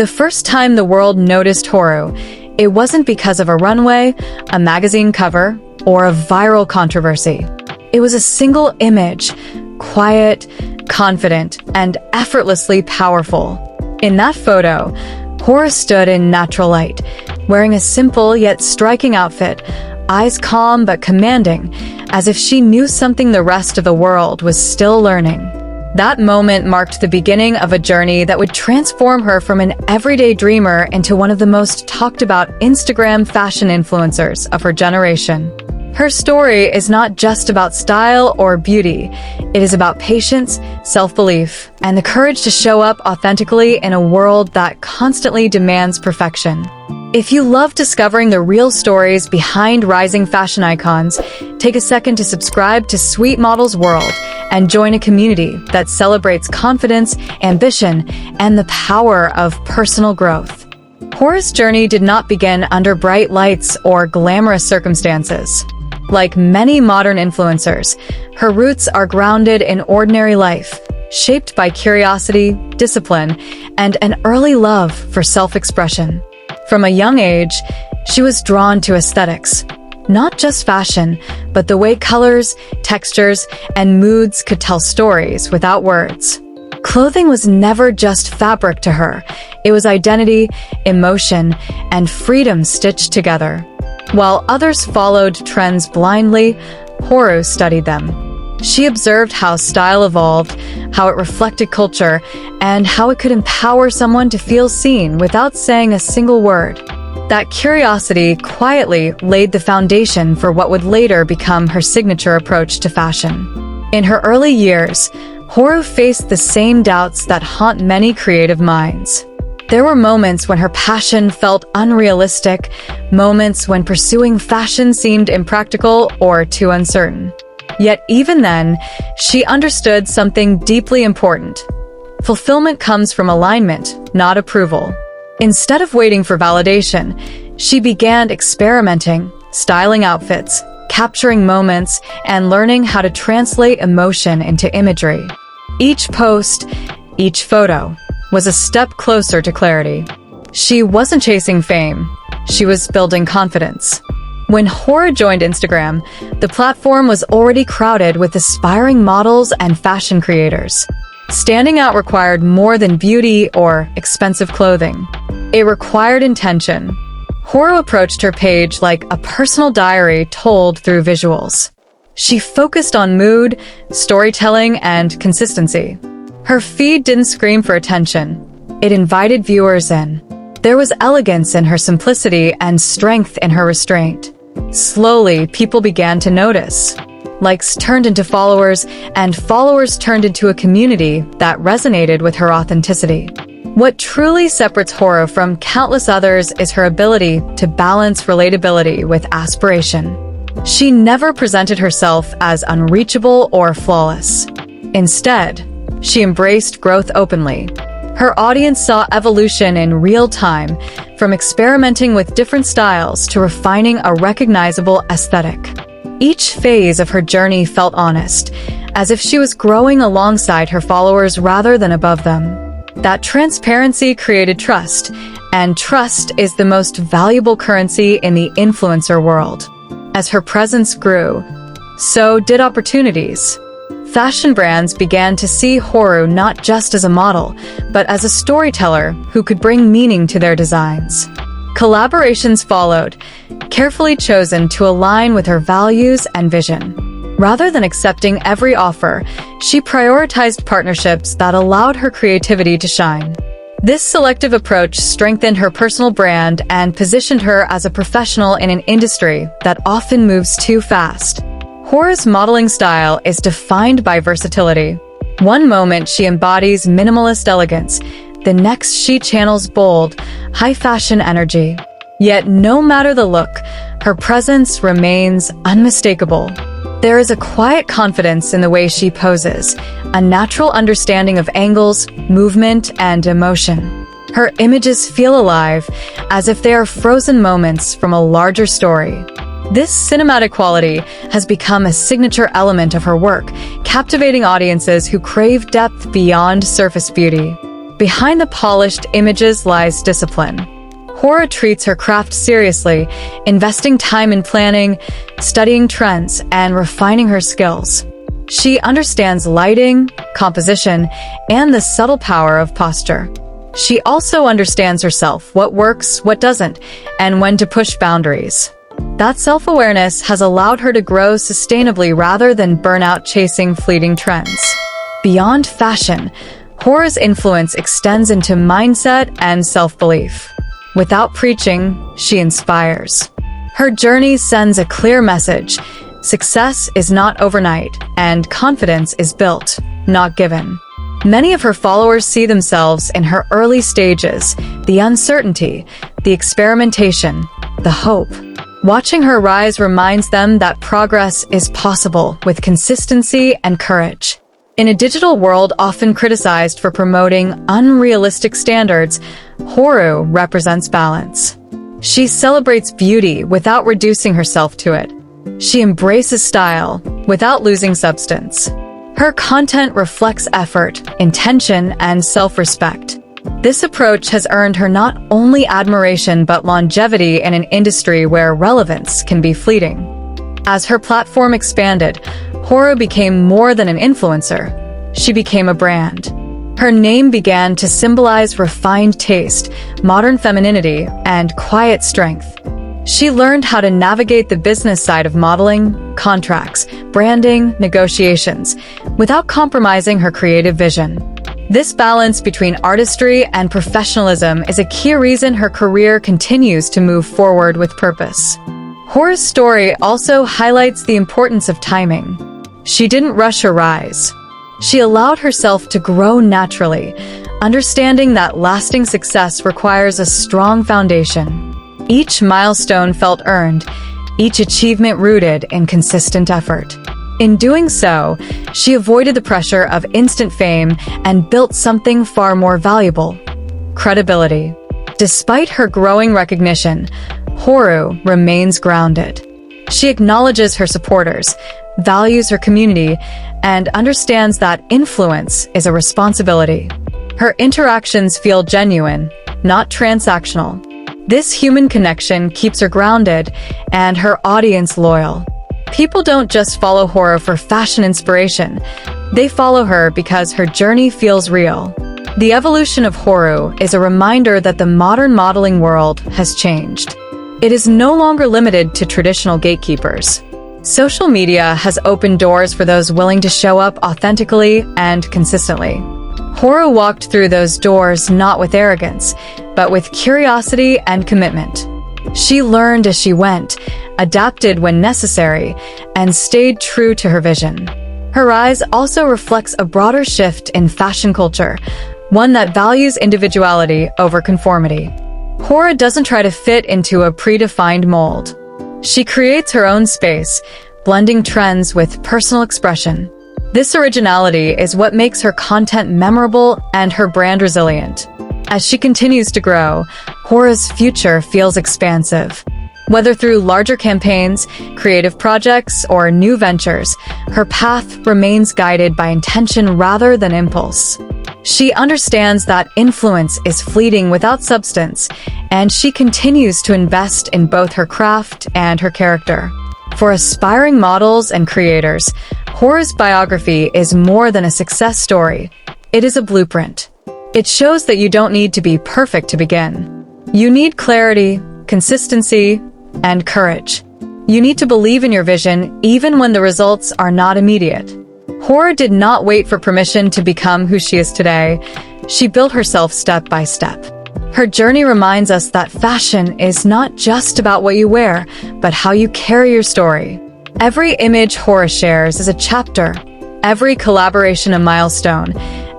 The first time the world noticed Horu, it wasn't because of a runway, a magazine cover, or a viral controversy. It was a single image, quiet, confident, and effortlessly powerful. In that photo, Horu stood in natural light, wearing a simple yet striking outfit, eyes calm but commanding, as if she knew something the rest of the world was still learning. That moment marked the beginning of a journey that would transform her from an everyday dreamer into one of the most talked about Instagram fashion influencers of her generation. Her story is not just about style or beauty. It is about patience, self-belief, and the courage to show up authentically in a world that constantly demands perfection. If you love discovering the real stories behind rising fashion icons, take a second to subscribe to Sweet Model's World and join a community that celebrates confidence, ambition, and the power of personal growth. Horu's journey did not begin under bright lights or glamorous circumstances. Like many modern influencers, her roots are grounded in ordinary life, shaped by curiosity, discipline, and an early love for self-expression. From a young age, she was drawn to aesthetics, not just fashion, but the way colors, textures, and moods could tell stories without words. Clothing was never just fabric to her. It was identity, emotion, and freedom stitched together. While others followed trends blindly, Horu studied them. She observed how style evolved, how it reflected culture, and how it could empower someone to feel seen without saying a single word. That curiosity quietly laid the foundation for what would later become her signature approach to fashion. In her early years, Horu faced the same doubts that haunt many creative minds. There were moments when her passion felt unrealistic, moments when pursuing fashion seemed impractical or too uncertain. Yet even then, she understood something deeply important. Fulfillment comes from alignment, not approval. Instead of waiting for validation, she began experimenting, styling outfits, capturing moments, and learning how to translate emotion into imagery. Each post, each photo, was a step closer to clarity. She wasn't chasing fame. She was building confidence. When Horu joined Instagram, the platform was already crowded with aspiring models and fashion creators. Standing out required more than beauty or expensive clothing. It required intention. Horu approached her page like a personal diary told through visuals. She focused on mood, storytelling, and consistency. Her feed didn't scream for attention. It invited viewers in. There was elegance in her simplicity and strength in her restraint. Slowly, people began to notice. Likes turned into followers, and followers turned into a community that resonated with her authenticity. What truly separates Horu from countless others is her ability to balance relatability with aspiration. She never presented herself as unreachable or flawless. Instead, she embraced growth openly. Her audience saw evolution in real time, from experimenting with different styles to refining a recognizable aesthetic. Each phase of her journey felt honest, as if she was growing alongside her followers rather than above them. That transparency created trust, and trust is the most valuable currency in the influencer world. As her presence grew, so did opportunities. Fashion brands began to see Horu not just as a model, but as a storyteller who could bring meaning to their designs. Collaborations followed, carefully chosen to align with her values and vision. Rather than accepting every offer, she prioritized partnerships that allowed her creativity to shine. This selective approach strengthened her personal brand and positioned her as a professional in an industry that often moves too fast. Horu's modeling style is defined by versatility. One moment she embodies minimalist elegance, the next she channels bold, high-fashion energy. Yet no matter the look, her presence remains unmistakable. There is a quiet confidence in the way she poses, a natural understanding of angles, movement, and emotion. Her images feel alive, as if they are frozen moments from a larger story. This cinematic quality has become a signature element of her work, captivating audiences who crave depth beyond surface beauty. Behind the polished images lies discipline. Horu treats her craft seriously, investing time in planning, studying trends, and refining her skills. She understands lighting, composition, and the subtle power of posture. She also understands herself, what works, what doesn't, and when to push boundaries. That self-awareness has allowed her to grow sustainably rather than burn out chasing fleeting trends. Beyond fashion, Horu's influence extends into mindset and self-belief. Without preaching, she inspires. Her journey sends a clear message: success is not overnight, and confidence is built, not given. Many of her followers see themselves in her early stages, the uncertainty, the experimentation, the hope. Watching her rise reminds them that progress is possible with consistency and courage. In a digital world often criticized for promoting unrealistic standards, Horu represents balance. She celebrates beauty without reducing herself to it. She embraces style without losing substance. Her content reflects effort, intention, and self-respect. This approach has earned her not only admiration but longevity in an industry where relevance can be fleeting. As her platform expanded, Horu became more than an influencer. She became a brand. Her name began to symbolize refined taste, modern femininity, and quiet strength. She learned how to navigate the business side of modeling, contracts, branding, negotiations, without compromising her creative vision. This balance between artistry and professionalism is a key reason her career continues to move forward with purpose. Horu's story also highlights the importance of timing. She didn't rush her rise. She allowed herself to grow naturally, understanding that lasting success requires a strong foundation. Each milestone felt earned, each achievement rooted in consistent effort. In doing so, she avoided the pressure of instant fame and built something far more valuable: credibility. Despite her growing recognition, Horu remains grounded. She acknowledges her supporters, values her community, and understands that influence is a responsibility. Her interactions feel genuine, not transactional. This human connection keeps her grounded and her audience loyal. People don't just follow Horu for fashion inspiration. They follow her because her journey feels real. The evolution of Horu is a reminder that the modern modeling world has changed. It is no longer limited to traditional gatekeepers. Social media has opened doors for those willing to show up authentically and consistently. Horu walked through those doors not with arrogance, but with curiosity and commitment. She learned as she went, adapted when necessary, and stayed true to her vision. Her rise also reflects a broader shift in fashion culture, one that values individuality over conformity. Horu doesn't try to fit into a predefined mold. She creates her own space, blending trends with personal expression. This originality is what makes her content memorable and her brand resilient. As she continues to grow, Horu's future feels expansive. Whether through larger campaigns, creative projects, or new ventures, her path remains guided by intention rather than impulse. She understands that influence is fleeting without substance, and she continues to invest in both her craft and her character. For aspiring models and creators, Horu's biography is more than a success story. It is a blueprint. It shows that you don't need to be perfect to begin. You need clarity, consistency, and courage. You need to believe in your vision even when the results are not immediate. Horu did not wait for permission to become who she is today. She built herself step by step. Her journey reminds us that fashion is not just about what you wear, but how you carry your story. Every image Horu shares is a chapter, every collaboration a milestone,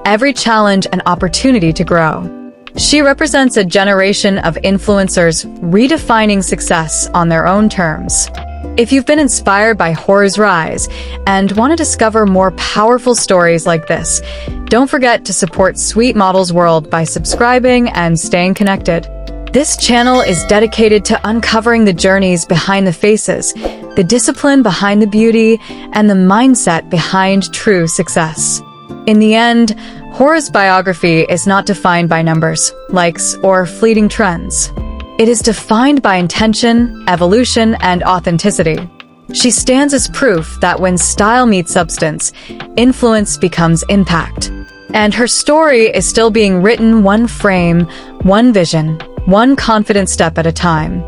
every challenge an opportunity to grow. She represents a generation of influencers redefining success on their own terms. If you've been inspired by Horu's rise and want to discover more powerful stories like this, don't forget to support Sweet Models World by subscribing and staying connected. This channel is dedicated to uncovering the journeys behind the faces, the discipline behind the beauty, and the mindset behind true success. In the end, Horu's biography is not defined by numbers, likes, or fleeting trends. It is defined by intention, evolution, and authenticity. She stands as proof that when style meets substance, influence becomes impact. And her story is still being written one frame, one vision, one confident step at a time.